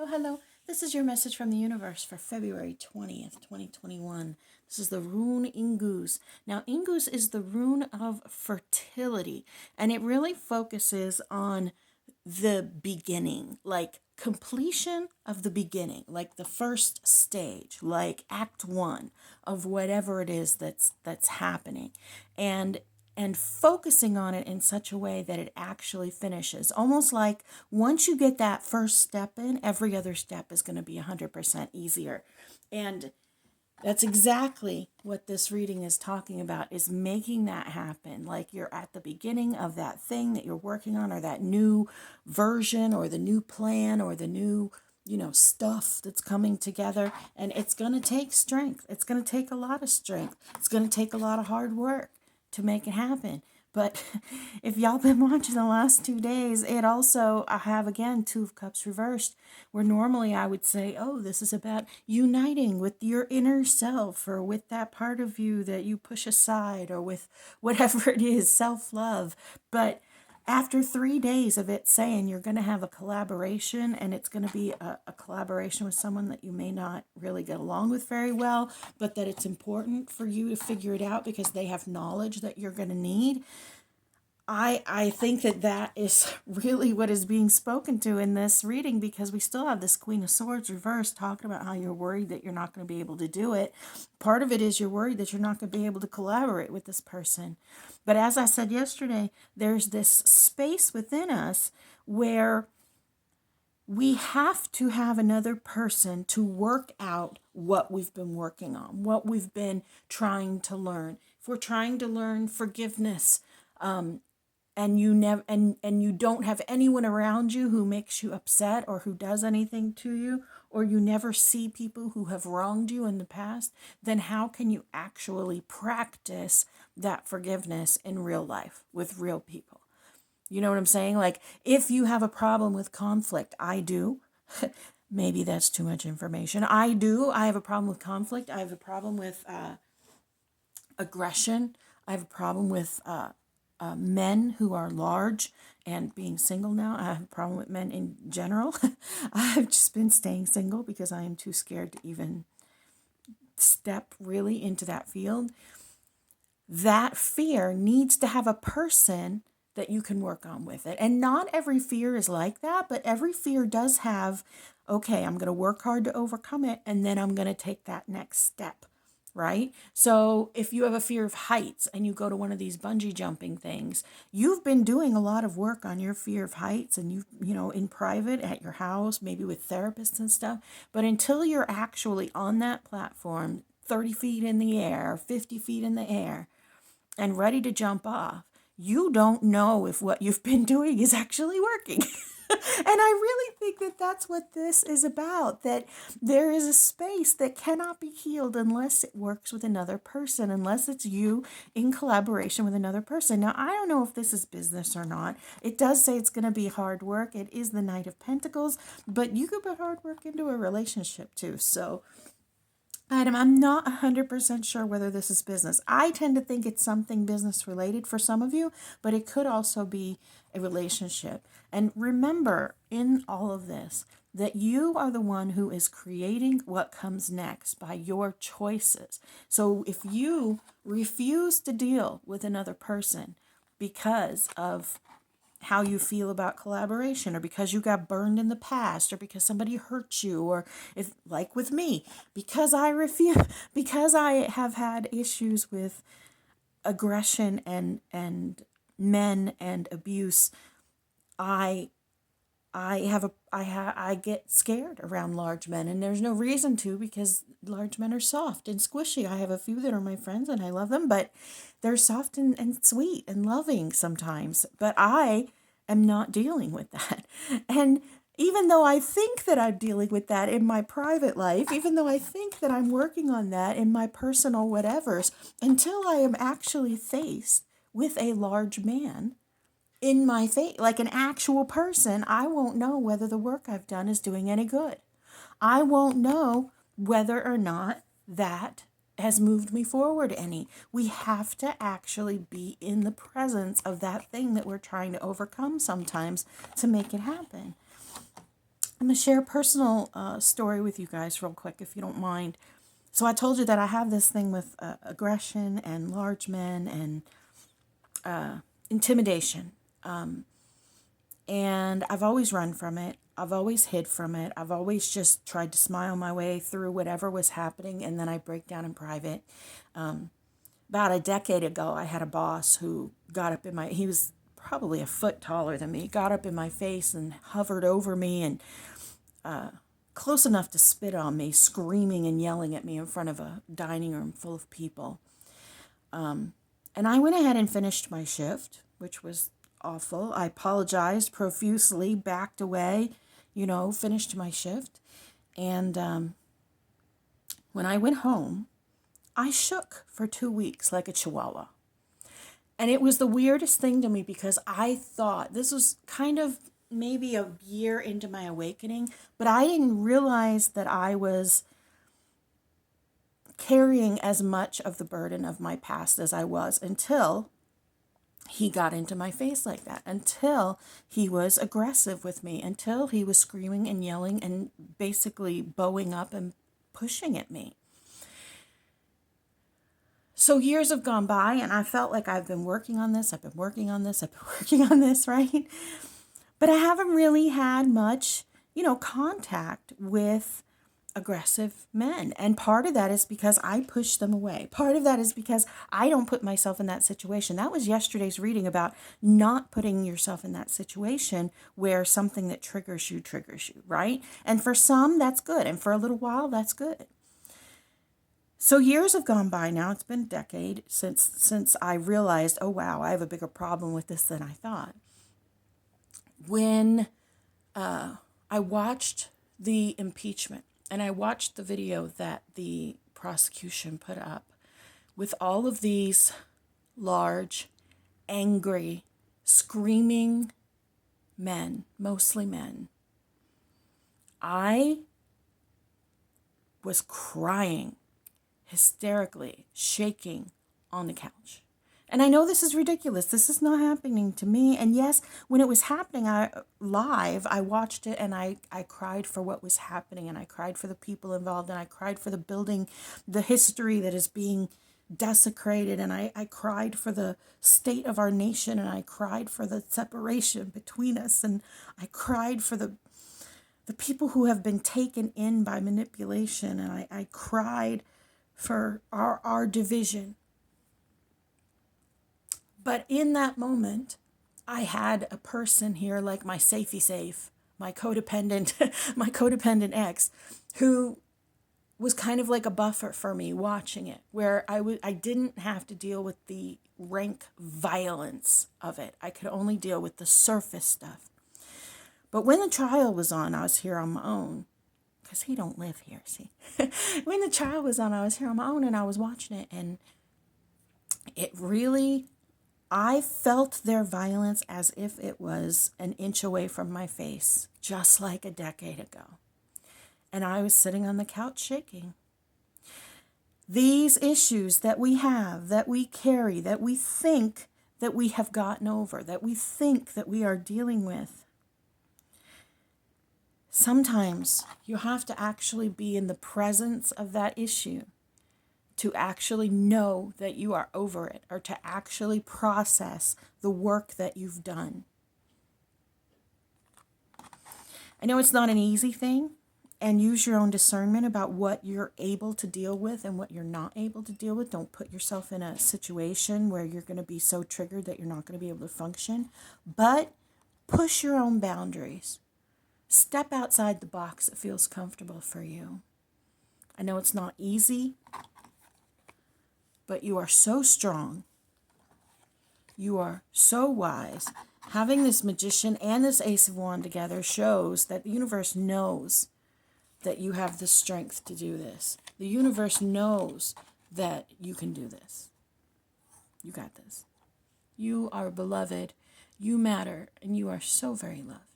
Hello. This is your message from the universe for February 20th, 2021. This is the rune Ingus. Now, Ingus is the rune of fertility, and it really focuses on the beginning, like completion of the beginning, like the first stage, like act 1 of whatever it is that's happening. And focusing on it in such a way that it actually finishes. Almost like once you get that first step in, every other step is going to be 100% easier. And that's exactly what this reading is talking about, is making that happen. Like you're at the beginning of that thing that you're working on, or that new version, or the new plan, or the new, stuff that's coming together. And it's going to take strength. It's going to take a lot of strength. It's going to take a lot of hard work to make it happen. But if y'all been watching the last 2 days, I have again 2 of Cups reversed, where normally I would say, oh, this is about uniting with your inner self, or with that part of you that you push aside, or with whatever it is, self-love. But after 3 days of it saying you're going to have a collaboration, and it's going to be a collaboration with someone that you may not really get along with very well, but that it's important for you to figure it out because they have knowledge that you're going to need. I think that is really what is being spoken to in this reading, because we still have this Queen of Swords reversed talking about how you're worried that you're not going to be able to do it. Part of it is you're worried that you're not going to be able to collaborate with this person. But as I said yesterday, there's this space within us where we have to have another person to work out what we've been working on, what we've been trying to learn. If we're trying to learn forgiveness, and you never and you don't have anyone around you who makes you upset or who does anything to you, or you never see people who have wronged you in the past, then how can you actually practice that forgiveness in real life with real people? You know what I'm saying? Like, if you have a problem with conflict, I do. Maybe that's too much information. I have a problem with conflict. I have a problem with aggression. I have a problem with men who are large and being single now. I have a problem with men in general. I've just been staying single because I am too scared to even step really into that field. That fear needs to have a person that you can work on with it. And not every fear is like that, but every fear does have, okay, I'm going to work hard to overcome it, and then I'm going to take that next step. Right? So if you have a fear of heights and you go to one of these bungee jumping things, you've been doing a lot of work on your fear of heights, and in private at your house, maybe with therapists and stuff. But until you're actually on that platform, 30 feet in the air, 50 feet in the air, and ready to jump off, you don't know if what you've been doing is actually working. And I really think that that's what this is about, that there is a space that cannot be healed unless it works with another person, unless it's you in collaboration with another person. Now, I don't know if this is business or not. It does say it's going to be hard work. It is the Knight of Pentacles, but you could put hard work into a relationship too. So Adam, I'm not 100% sure whether this is business. I tend to think it's something business related for some of you, but it could also be a relationship. And remember in all of this that you are the one who is creating what comes next by your choices. So if you refuse to deal with another person because of how you feel about collaboration, or because you got burned in the past, or because somebody hurt you, or if, like with me, because I refuse, because I have had issues with aggression and men and abuse, I get scared around large men, and there's no reason to, because large men are soft and squishy. I have a few that are my friends and I love them, but they're soft and sweet and loving sometimes. But I am not dealing with that. And even though I think that I'm dealing with that in my private life, even though I think that I'm working on that in my personal whatevers, until I am actually faced with a large man in my face, like an actual person, I won't know whether the work I've done is doing any good. I won't know whether or not that has moved me forward any. We have to actually be in the presence of that thing that we're trying to overcome sometimes to make it happen. I'm going to share a personal story with you guys real quick, if you don't mind. So I told you that I have this thing with aggression and large men and intimidation. And I've always run from it. I've always hid from it. I've always just tried to smile my way through whatever was happening, and then I break down in private. About a decade ago, I had a boss who got up in my, he was probably a foot taller than me, got up in my face and hovered over me and close enough to spit on me, screaming and yelling at me in front of a dining room full of people. And I went ahead and finished my shift, which was awful. I apologized profusely, backed away, finished my shift. And when I went home, I shook for 2 weeks like a chihuahua. And it was the weirdest thing to me because I thought this was kind of maybe a year into my awakening, but I didn't realize that I was carrying as much of the burden of my past as I was until he got into my face like that, until he was aggressive with me, until he was screaming and yelling and basically bowing up and pushing at me. So years have gone by and I felt like I've been working on this, right? But I haven't really had much, contact with aggressive men. And part of that is because I push them away. Part of that is because I don't put myself in that situation. That was yesterday's reading about not putting yourself in that situation where something that triggers you, right? And for some, that's good. And for a little while, that's good. So years have gone by now. It's been a decade since I realized, oh, wow, I have a bigger problem with this than I thought. When I watched the impeachment, and I watched the video that the prosecution put up with all of these large, angry, screaming men, mostly men, I was crying, hysterically, shaking on the couch. And I know this is ridiculous. This is not happening to me. And yes, when it was happening live, I watched it and I cried for what was happening. And I cried for the people involved. And I cried for the building, the history that is being desecrated. And I cried for the state of our nation. And I cried for the separation between us. And I cried for the people who have been taken in by manipulation. And I cried for our division. But in that moment, I had a person here like my safety safe, my codependent ex, who was kind of like a buffer for me watching it, where I didn't have to deal with the rank violence of it. I could only deal with the surface stuff. But when the trial was on, I was here on my own, because he don't live here, see. When the trial was on, I was here on my own and I was watching it, and it really, I felt their violence as if it was an inch away from my face, just like a decade ago. And I was sitting on the couch shaking. These issues that we have, that we carry, that we think that we have gotten over, that we think that we are dealing with, sometimes you have to actually be in the presence of that issue to actually know that you are over it, or to actually process the work that you've done. I know it's not an easy thing, and use your own discernment about what you're able to deal with and what you're not able to deal with. Don't put yourself in a situation where you're going to be so triggered that you're not going to be able to function, but push your own boundaries. Step outside the box that feels comfortable for you. I know it's not easy, but you are so strong. You are so wise. Having this magician and this ace of wands together shows that the universe knows that you have the strength to do this. The universe knows that you can do this. You got this. You are beloved. You matter, and you are so very loved.